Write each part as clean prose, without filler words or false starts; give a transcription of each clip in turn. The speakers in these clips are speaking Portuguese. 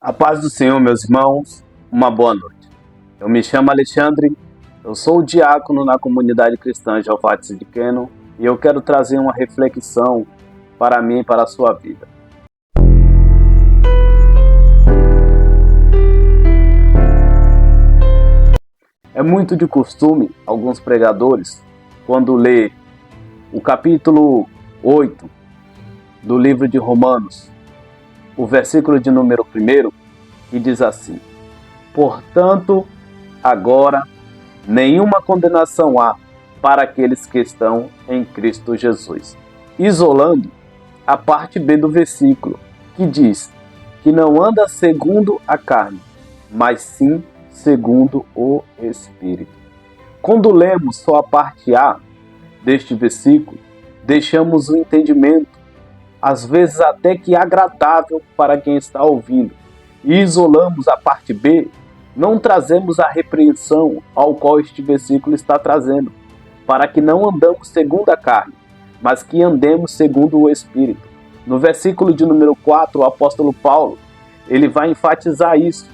A paz do Senhor, meus irmãos, uma boa noite. Eu me chamo Alexandre, eu sou o diácono na comunidade cristã de Alfates de Queno e eu quero trazer uma reflexão para mim e para a sua vida. É muito de costume alguns pregadores, quando lê o capítulo 8 do livro de Romanos, o versículo de número 1, que diz assim: portanto, agora nenhuma condenação há para aqueles que estão em Cristo Jesus. Isolando a parte B do versículo, que diz que não anda segundo a carne, mas sim segundo o Espírito. Quando lemos só a parte A deste versículo, deixamos o entendimento, às vezes até que agradável para quem está ouvindo, e isolamos a parte B, não trazemos a repreensão ao qual este versículo está trazendo, para que não andamos segundo a carne, mas que andemos segundo o Espírito. No versículo de número 4, o apóstolo Paulo, ele vai enfatizar isso,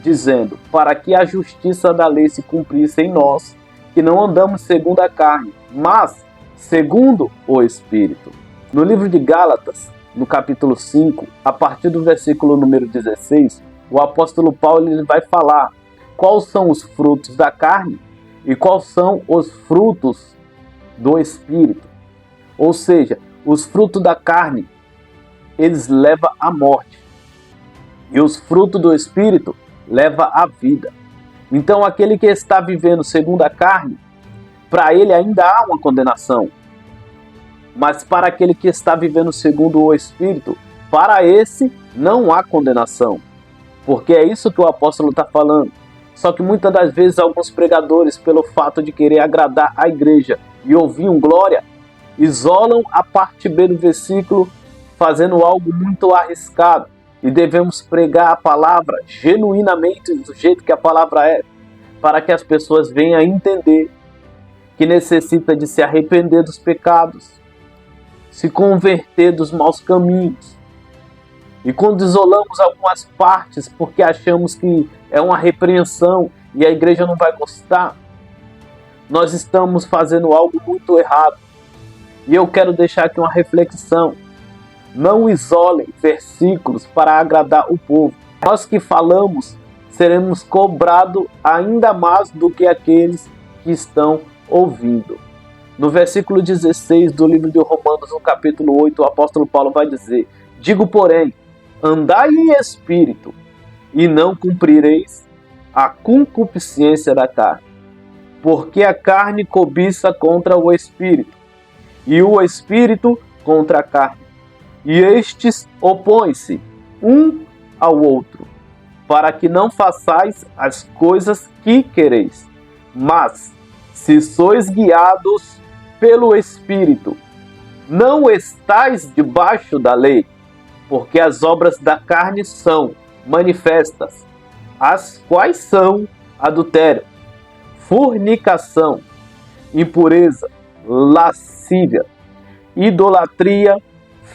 dizendo, para que a justiça da lei se cumprisse em nós, que não andamos segundo a carne, mas segundo o Espírito. No livro de Gálatas, no capítulo 5, a partir do versículo número 16, o apóstolo Paulo ele vai falar quais são os frutos da carne e quais são os frutos do Espírito. Ou seja, os frutos da carne, eles levam à morte, e os frutos do Espírito levam à vida. Então, aquele que está vivendo segundo a carne, para ele ainda há uma condenação. Mas para aquele que está vivendo segundo o Espírito, para esse não há condenação. Porque é isso que o apóstolo está falando. Só que muitas das vezes alguns pregadores, pelo fato de querer agradar a igreja e ouvir um glória, isolam a parte B do versículo, fazendo algo muito arriscado. E devemos pregar a palavra genuinamente do jeito que a palavra é, para que as pessoas venham a entender que necessita de se arrepender dos pecados, se converter dos maus caminhos. E quando isolamos algumas partes porque achamos que é uma repreensão e a igreja não vai gostar, nós estamos fazendo algo muito errado. E eu quero deixar aqui uma reflexão. Não isolem versículos para agradar o povo. Nós que falamos seremos cobrados ainda mais do que aqueles que estão ouvindo. No versículo 16 do livro de Romanos, no capítulo 8, o apóstolo Paulo vai dizer: digo, porém, andai em espírito, e não cumprireis a concupiscência da carne. Porque a carne cobiça contra o espírito, e o espírito contra a carne. E estes opõem-se um ao outro, para que não façais as coisas que quereis. Mas, se sois guiados pelo Espírito, não estais debaixo da lei, porque as obras da carne são manifestas, as quais são adultério, fornicação, impureza, lascívia, idolatria,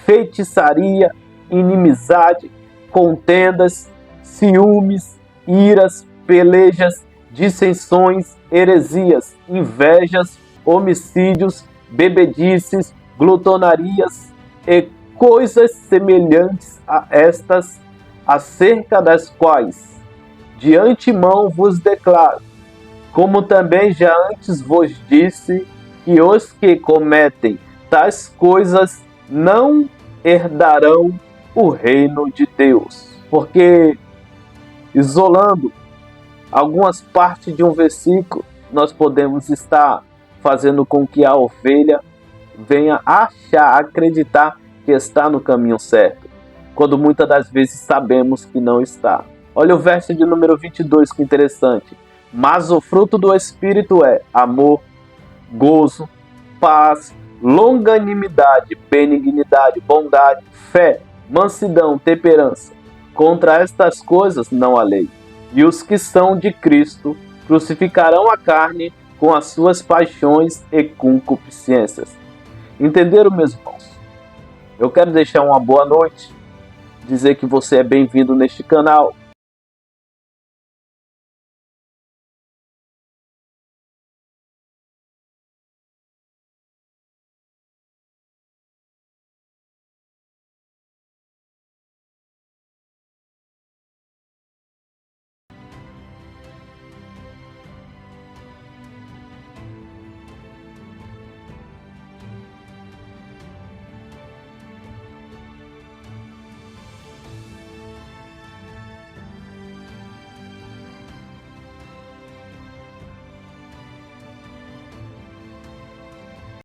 feitiçaria, inimizade, contendas, ciúmes, iras, pelejas, dissensões, heresias, invejas, homicídios, bebedices, glutonarias e coisas semelhantes a estas, acerca das quais de antemão vos declaro, como também já antes vos disse, que os que cometem tais coisas não herdarão o reino de Deus. Porque isolando algumas partes de um versículo, nós podemos estar fazendo com que a ovelha venha achar, acreditar que está no caminho certo, quando muitas das vezes sabemos que não está. Olha o verso de número 22, que interessante. Mas o fruto do Espírito é amor, gozo, paz, longanimidade, benignidade, bondade, fé, mansidão, temperança. Contra estas coisas não há lei. E os que são de Cristo crucificarão a carne com as suas paixões e concupiscências. Entenderam, meus irmãos? Eu quero deixar uma boa noite dizer que você é bem-vindo neste canal.